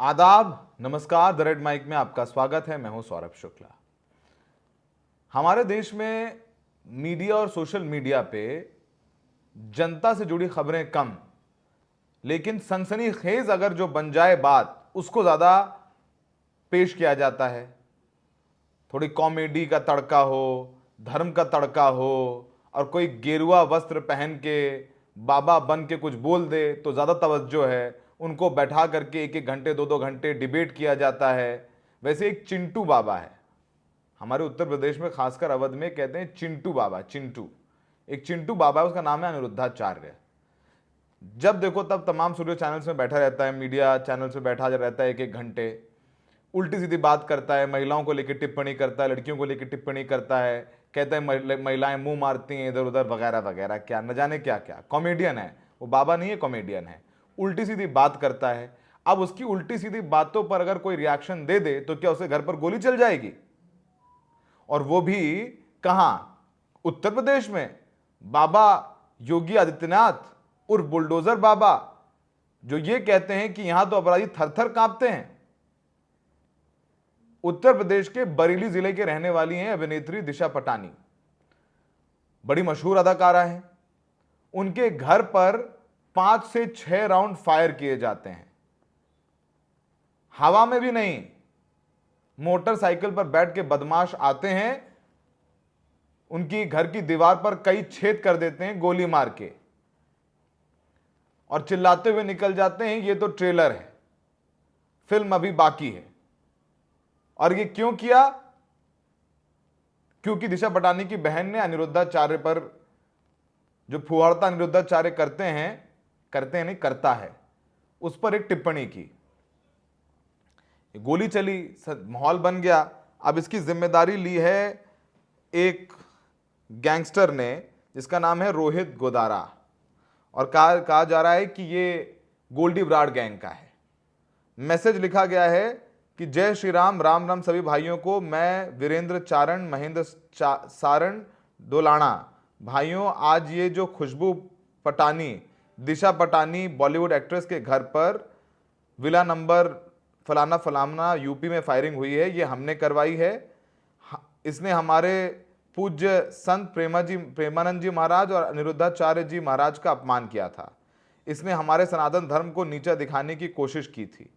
आदाब, नमस्कार। The red mic में आपका स्वागत है। मैं हूं सौरभ शुक्ला। हमारे देश में मीडिया और सोशल मीडिया पे जनता से जुड़ी खबरें कम, लेकिन सनसनीखेज अगर जो बन जाए बात, उसको ज़्यादा पेश किया जाता है। थोड़ी कॉमेडी का तड़का हो, धर्म का तड़का हो, और कोई गेरुआ वस्त्र पहन के बाबा बन के कुछ बोल दे तो ज़्यादा तवज्जो है। उनको बैठा करके एक एक घंटे, दो दो घंटे डिबेट किया जाता है। वैसे एक चिंटू बाबा है हमारे उत्तर प्रदेश में, खासकर अवध में कहते हैं चिंटू बाबा। चिंटू, एक चिंटू बाबा है, उसका नाम है अनिरुद्धाचार्य। जब देखो तब तमाम सूर्य चैनल्स में बैठा रहता है, मीडिया चैनल्स में बैठा रहता है, एक एक घंटे उल्टी सीधी बात करता है, महिलाओं को लेकर टिप्पणी करता है, लड़कियों को लेकर टिप्पणी करता है, कहता है महिलाएं मुंह मारती हैं इधर उधर वगैरह वगैरह, क्या न जाने क्या क्या। कॉमेडियन है वो, बाबा नहीं है, कॉमेडियन है। उल्टी सीधी बात करता है। अब उसकी उल्टी सीधी बातों पर अगर कोई रिएक्शन दे दे तो क्या उसे घर पर गोली चल जाएगी? और वो भी कहां? उत्तर प्रदेश में। बाबा योगी आदित्यनाथ उर्फ बुलडोजर बाबा, जो ये कहते हैं कि यहां तो अपराधी थर थर कांपते हैं। उत्तर प्रदेश के बरेली जिले के रहने वाली हैं अभिनेत्री दिशा पटानी, बड़ी मशहूर अदाकारा हैं। उनके घर पर 5 से 6 राउंड फायर किए जाते हैं, हवा में भी नहीं, मोटरसाइकिल पर बैठ के बदमाश आते हैं, उनकी घर की दीवार पर कई छेद कर देते हैं गोली मार के, और चिल्लाते हुए निकल जाते हैं ये तो ट्रेलर है, फिल्म अभी बाकी है। और ये क्यों किया? क्योंकि दिशा पटानी की बहन ने अनिरुद्धाचार्य पर, जो फुहारता अनिरुद्धाचार्य करते हैं नहीं, करता है, उस पर एक टिप्पणी की। गोली चली, माहौल बन गया। अब इसकी जिम्मेदारी ली है एक गैंगस्टर ने, जिसका नाम है रोहित गोदारा, और कहा जा रहा है कि ये गोल्डी ब्राड गैंग का है। मैसेज लिखा गया है कि जय श्री राम, राम राम सभी भाइयों को। मैं वीरेंद्र चारण महेंद्र सारण डोलाना भाइयों, आज ये जो खुशबू पटानी, दिशा पटानी बॉलीवुड एक्ट्रेस के घर पर विला नंबर फलाना फलाना यूपी में फायरिंग हुई है, ये हमने करवाई है। इसने हमारे पूज्य संत प्रेमानंद जी महाराज और अनिरुद्धाचार्य जी महाराज का अपमान किया था। इसने हमारे सनातन धर्म को नीचा दिखाने की कोशिश की थी।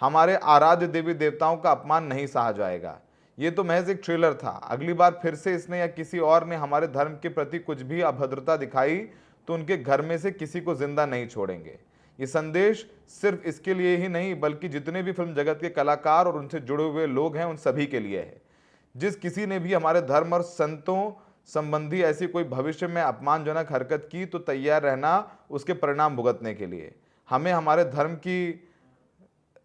हमारे आराध्य देवी देवताओं का अपमान नहीं सहा जाएगा। ये तो महज एक ट्रेलर था। अगली बार फिर से इसने या किसी और ने हमारे धर्म के प्रति कुछ भी अभद्रता दिखाई तो उनके घर में से किसी को जिंदा नहीं छोड़ेंगे। ये संदेश सिर्फ इसके लिए ही नहीं, बल्कि जितने भी फिल्म जगत के कलाकार और उनसे जुड़े हुए लोग हैं, उन सभी के लिए है। जिस किसी ने भी हमारे धर्म और संतों संबंधी ऐसी कोई भविष्य में अपमानजनक हरकत की तो तैयार रहना उसके परिणाम भुगतने के लिए। हमें हमारे धर्म की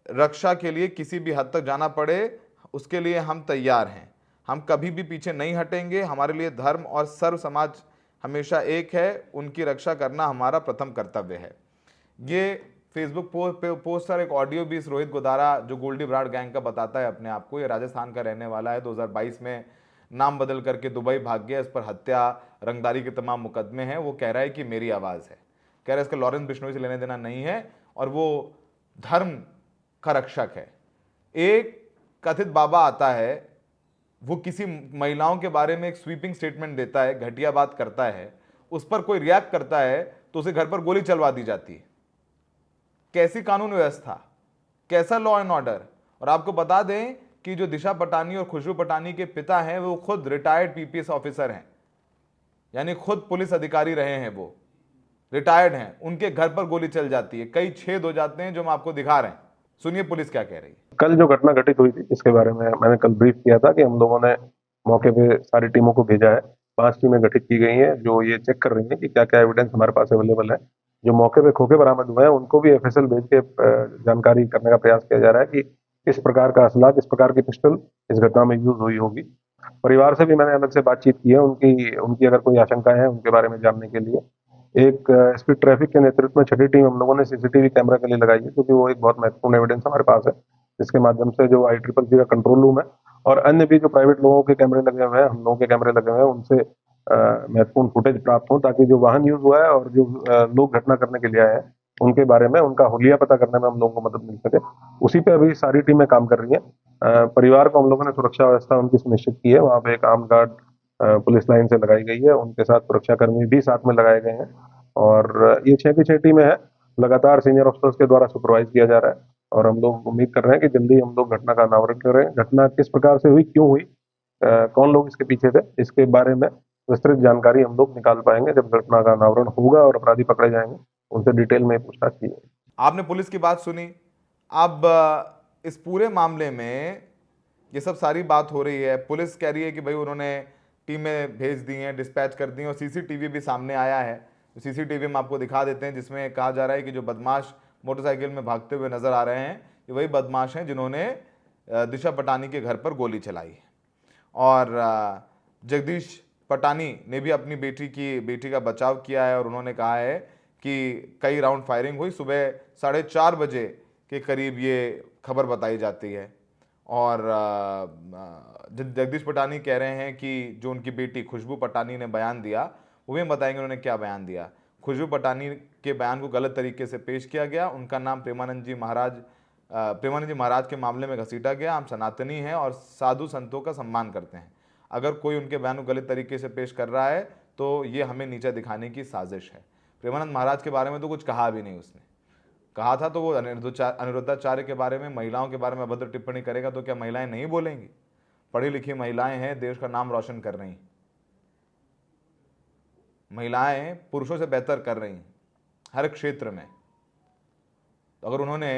रक्षा के लिए किसी भी हद तक जाना पड़े, उसके लिए हम तैयार हैं। हम कभी भी पीछे नहीं हटेंगे। हमारे लिए धर्म और सर्व समाज हमेशा एक है, उनकी रक्षा करना हमारा प्रथम कर्तव्य है। ये फेसबुक पोस्ट पर एक ऑडियो भी इस रोहित गोदारा, जो गोल्डी ब्राड गैंग का बताता है अपने आप को, ये राजस्थान का रहने वाला है, 2022 में नाम बदल करके दुबई भाग गया। इस पर हत्या, रंगदारी के तमाम मुकदमे हैं। वो कह रहा है कि मेरी आवाज़ है, कह रहा है इसका लॉरेंस बिश्नोई से लेने देना नहीं है, और वो धर्म का रक्षक है। एक कथित बाबा आता है, वो किसी महिलाओं के बारे में एक स्वीपिंग स्टेटमेंट देता है, घटिया बात करता है, उस पर कोई रिएक्ट करता है तो उसे घर पर गोली चलवा दी जाती है। कैसी कानून व्यवस्था, कैसा लॉ एंड ऑर्डर। और आपको बता दें कि जो दिशा पटानी और खुशबू पटानी के पिता हैं, वो खुद रिटायर्ड पीपीएस ऑफिसर हैं, यानी खुद पुलिस अधिकारी रहे हैं, वो रिटायर्ड हैं। उनके घर पर गोली चल जाती है, कई छेद हो जाते हैं, जो हम आपको दिखा रहे हैं। सुनिए पुलिस क्या कह रही है। कल जो घटना घटित हुई थी, इसके बारे में मैंने कल ब्रीफ किया था कि हम लोगों ने मौके पे सारी टीमों को भेजा है। 5 टीमें गठित की गई हैं जो ये चेक कर रही हैं कि क्या क्या एविडेंस हमारे पास अवेलेबल है। जो मौके पे खोखे बरामद हुए हैं उनको भी एफएसएल भेज के जानकारी करने का प्रयास किया जा रहा है कि किस प्रकार का असला, किस प्रकार की पिस्टल इस घटना में यूज हुई होगी। परिवार से भी मैंने अलग से बातचीत की है, उनकी अगर कोई आशंकाएं हैं उनके बारे में जानने के लिए। एक एसपी ट्रैफिक के नेतृत्व में 6ठी टीम हम लोगों ने सीसीटीवी कैमरा के लिए लगाई है, क्योंकि वो एक बहुत महत्वपूर्ण एविडेंस हमारे पास है, जिसके माध्यम से जो ICCC का कंट्रोल रूम है और अन्य भी जो प्राइवेट लोगों के कैमरे लगे हुए हैं, हम लोगों के कैमरे लगे हुए हैं, उनसे महत्वपूर्ण फुटेज प्राप्त हो, ताकि जो वाहन यूज हुआ है और जो लोग घटना करने के लिए आए हैं उनके बारे में, उनका हुलिया पता करने में हम लोगों को मदद मिल सके, उसी पे अभी सारी टीमें काम कर रही हैं। परिवार को हम लोगों ने सुरक्षा व्यवस्था उनकी सुनिश्चित की है। वहाँ पे एक आर्म गार्ड पुलिस लाइन से लगाई गई है, उनके साथ सुरक्षाकर्मी भी साथ में लगाए गए हैं। और ये 6 की 6 टीमें हैं, लगातार सीनियर ऑफिसर्स के द्वारा सुपरवाइज किया जा रहा है। और हम लोग उम्मीद कर रहे हैं कि जल्दी हम लोग घटना का अनावरण करें। घटना किस प्रकार से हुई, क्यों हुई, कौन लोग इसके पीछे थे, इसके बारे में विस्तृत जानकारी हम लोग निकाल पाएंगे जब घटना का अनावरण होगा और अपराधी पकड़े जाएंगे, उनसे डिटेल में पूछताछ की जाएगी। आपने पुलिस की बात सुनी। अब इस पूरे मामले में ये सब सारी बात हो रही है, पुलिस कह रही है कि भाई उन्होंने टीमें भेज दी हैं, डिस्पैच कर दी हैं, और सीसीटीवी भी सामने आया है। सीसीटीवी में आपको दिखा देते हैं, जिसमें कहा जा रहा है कि जो बदमाश मोटरसाइकिल में भागते हुए नजर आ रहे हैं, ये वही बदमाश हैं जिन्होंने दिशा पटानी के घर पर गोली चलाई है। और जगदीश पटानी ने भी अपनी बेटी का बचाव किया है, और उन्होंने कहा है कि कई राउंड फायरिंग हुई। सुबह 4:30 बजे के करीब ये खबर बताई जाती है। और जगदीश पटानी कह रहे हैं कि जो उनकी बेटी खुशबू पटानी ने बयान दिया, वो भी हम बताएंगे उन्होंने क्या बयान दिया। खुशबू पटानी के बयान को गलत तरीके से पेश किया गया। उनका नाम प्रेमानंद जी महाराज के मामले में घसीटा गया। हम सनातनी हैं और साधु संतों का सम्मान करते हैं। अगर कोई उनके बयान को गलत तरीके से पेश कर रहा है तो ये हमें नीचा दिखाने की साजिश है। प्रेमानंद महाराज के बारे में तो कुछ कहा भी नहीं उसने। कहा था तो वो अनिरुद्धाचार्य के बारे में, महिलाओं के बारे में अभद्र टिप्पणी करेगा तो क्या महिलाएं नहीं बोलेंगी? पढ़ी लिखी महिलाएं हैं, देश का नाम रोशन कर रही हैं। महिलाएं पुरुषों से बेहतर कर रही हैं हर क्षेत्र में। तो अगर उन्होंने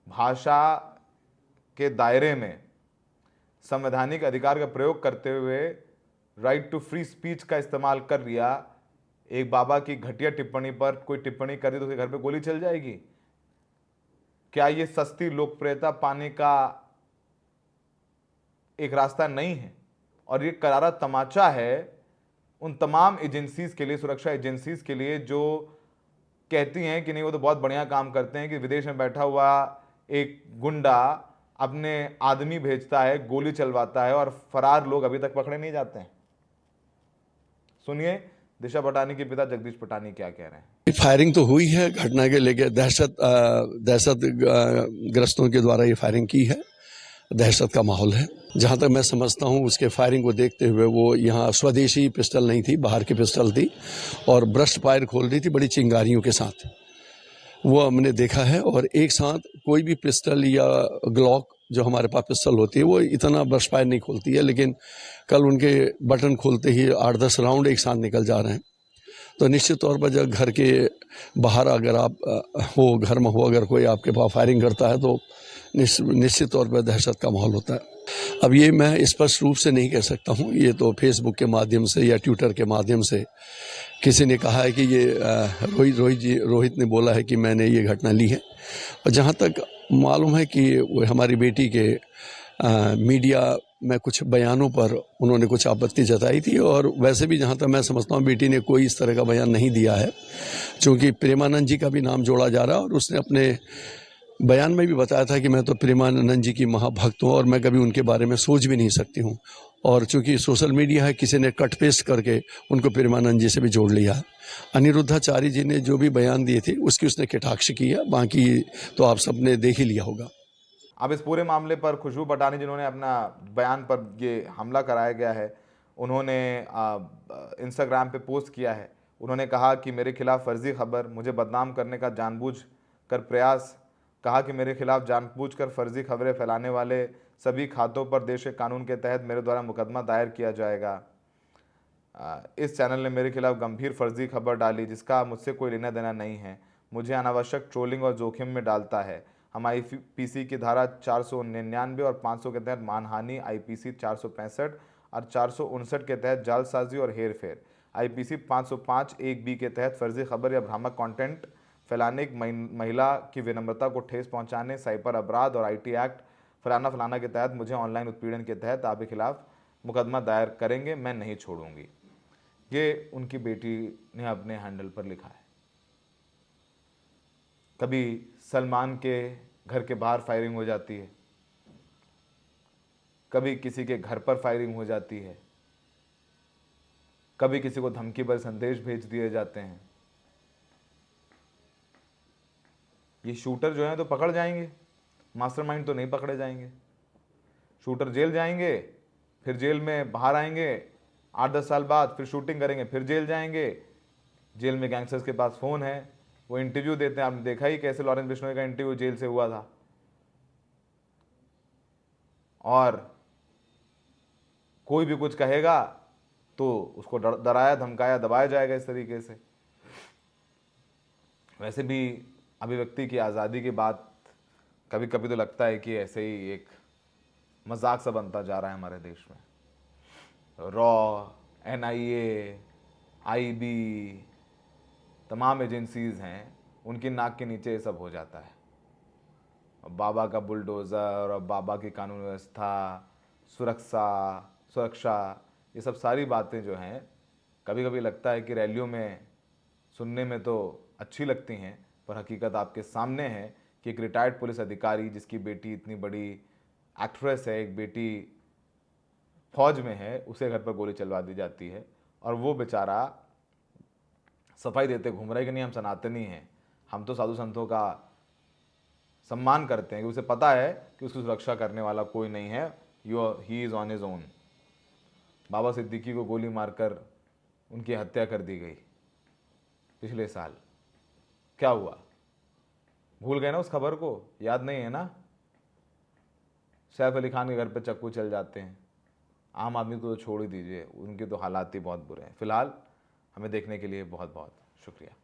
भाषा के दायरे में संवैधानिक अधिकार का प्रयोग करते हुए राइट टू फ्री स्पीच का इस्तेमाल कर लिया, एक बाबा की घटिया टिप्पणी पर कोई टिप्पणी कर दी तो उसके घर पे गोली चल जाएगी? क्या ये सस्ती लोकप्रियता पाने का एक रास्ता नहीं है? और ये करारा तमाचा है उन तमाम एजेंसीज के लिए, सुरक्षा एजेंसीज के लिए, जो कहती हैं कि नहीं वो तो बहुत बढ़िया काम करते हैं, कि विदेश में बैठा हुआ एक गुंडा अपने आदमी भेजता है, गोली चलवाता है, और फरार लोग अभी तक पकड़े नहीं जाते हैं। सुनिए दिशा पटानी के पिता जगदीश पटानी क्या कह रहे हैं। फायरिंग तो हुई है, घटना के लेके दहशत ग्रस्तों के द्वारा ये फायरिंग की है। दहशत का माहौल है। जहां तक मैं समझता हूं उसके फायरिंग को देखते हुए वो यहाँ स्वदेशी पिस्टल नहीं थी, बाहर की पिस्टल थी, और ब्रस्ट फायर खोल रही थी बड़ी चिंगारियों के साथ। वो हमने देखा है। और एक साथ कोई भी पिस्टल या ग्लॉक जो हमारे पास पिस्टल होती है वो इतना ब्रस्ट फायर नहीं खोलती है, लेकिन कल उनके बटन खोलते ही 8-10 राउंड एक साथ निकल जा रहे हैं। तो निश्चित तौर पर जब घर के बाहर अगर आप हो, घर में हो, अगर कोई आपके पास फायरिंग करता है तो निश्चित तौर पर दहशत का माहौल होता है। अब ये मैं स्पष्ट रूप से नहीं कह सकता हूँ, ये तो फेसबुक के माध्यम से या ट्विटर के माध्यम से किसी ने कहा है कि ये रोहित ने बोला है कि मैंने ये घटना ली है। और जहाँ तक मालूम है कि वो हमारी बेटी के मीडिया में कुछ बयानों पर उन्होंने कुछ आपत्ति जताई थी, और वैसे भी जहाँ तक मैं समझता हूँ बेटी ने कोई इस तरह का बयान नहीं दिया है, क्योंकि प्रेमानंद जी का भी नाम जोड़ा जा रहा है। और उसने अपने बयान में भी बताया था कि मैं तो प्रेमानंद जी की महाभक्त हूँ और मैं कभी उनके बारे में सोच भी नहीं सकती हूँ। और चूंकि सोशल मीडिया है, किसी ने कट पेस्ट करके उनको प्रेमानंद जी से भी जोड़ लिया। अनिरुद्धाचार्य जी ने जो भी बयान दिए थे उसकी उसने कटाक्ष की है, बाकी तो आप सबने देख ही लिया होगा। अब इस पूरे मामले पर खुशबू पटानी जिन्होंने अपना बयान पर ये हमला कराया गया है, उन्होंने इंस्टाग्राम पे पोस्ट किया है। उन्होंने कहा कि मेरे खिलाफ फर्जी खबर, मुझे बदनाम करने का जानबूझ कर प्रयास। कहा कि मेरे खिलाफ जानबूझकर फर्जी खबरें फैलाने वाले सभी खातों पर देश के कानून के तहत मेरे द्वारा मुकदमा दायर किया जाएगा। इस चैनल ने मेरे खिलाफ गंभीर फर्जी खबर डाली जिसका मुझसे कोई लेना देना नहीं है, मुझे अनावश्यक ट्रोलिंग और जोखिम में डालता है। हम आईपीसी की धारा 499 और 500 के तहत मानहानि, आईपीसी 465 और 459 के तहत जालसाजी और हेरफेर, आईपीसी 505(1)(b) के तहत फर्जी खबर या भ्रामक कंटेंट फैलाने, एक महिला की विनम्रता को ठेस पहुंचाने, साइबर अपराध और आईटी एक्ट फलाना के तहत मुझे ऑनलाइन उत्पीड़न के तहत आपके खिलाफ मुकदमा दायर करेंगे, मैं नहीं छोड़ूंगी। ये उनकी बेटी ने अपने हैंडल पर लिखा है। कभी सलमान के घर के बाहर फायरिंग हो जाती है, कभी किसी के घर पर फायरिंग हो जाती है, कभी किसी को धमकी भरे संदेश भेज दिए जाते हैं। ये शूटर जो हैं तो पकड़ जाएंगे, मास्टरमाइंड तो नहीं पकड़े जाएंगे। शूटर जेल जाएंगे, फिर जेल में बाहर आएंगे, 8-10 साल बाद फिर शूटिंग करेंगे, फिर जेल जाएंगे। जेल में गैंगस्टर्स के पास फ़ोन है, वो इंटरव्यू देते हैं। आपने देखा ही कैसे लॉरेंस बिश्नोई का इंटरव्यू जेल से हुआ था। और कोई भी कुछ कहेगा तो उसको डराया धमकाया दबाया जाएगा इस तरीके से। वैसे भी अभिव्यक्ति की आज़ादी की बात कभी कभी तो लगता है कि ऐसे ही एक मजाक सा बनता जा रहा है हमारे देश में। रॉ, NIA, IB, तमाम एजेंसीज हैं, उनकी नाक के नीचे ये सब हो जाता है। बाबा का बुलडोज़र और बाबा की कानून व्यवस्था, सुरक्षा, ये सब सारी बातें जो हैं कभी कभी लगता है कि रैलियों में सुनने में तो अच्छी लगती हैं, पर हकीकत आपके सामने है कि एक रिटायर्ड पुलिस अधिकारी जिसकी बेटी इतनी बड़ी एक्ट्रेस है, एक बेटी फौज में है, उसे घर पर गोली चलवा दी जाती है और वो बेचारा सफाई देते घूम रहा है कि नहीं हम सनातनी हैं, हम तो साधु संतों का सम्मान करते हैं, कि उसे पता है कि उसकी सुरक्षा करने वाला कोई नहीं है, he is on his own. Baba Siddique को गोली मारकर उनकी हत्या कर दी गई पिछले साल। क्या हुआ, भूल गए ना उस खबर को? याद नहीं है ना? सैफ अली खान के घर पे चक्कू चल जाते हैं। आम आदमी को तो छोड़ ही दीजिए, उनके तो हालात ही बहुत बुरे हैं। फिलहाल हमें देखने के लिए बहुत बहुत शुक्रिया।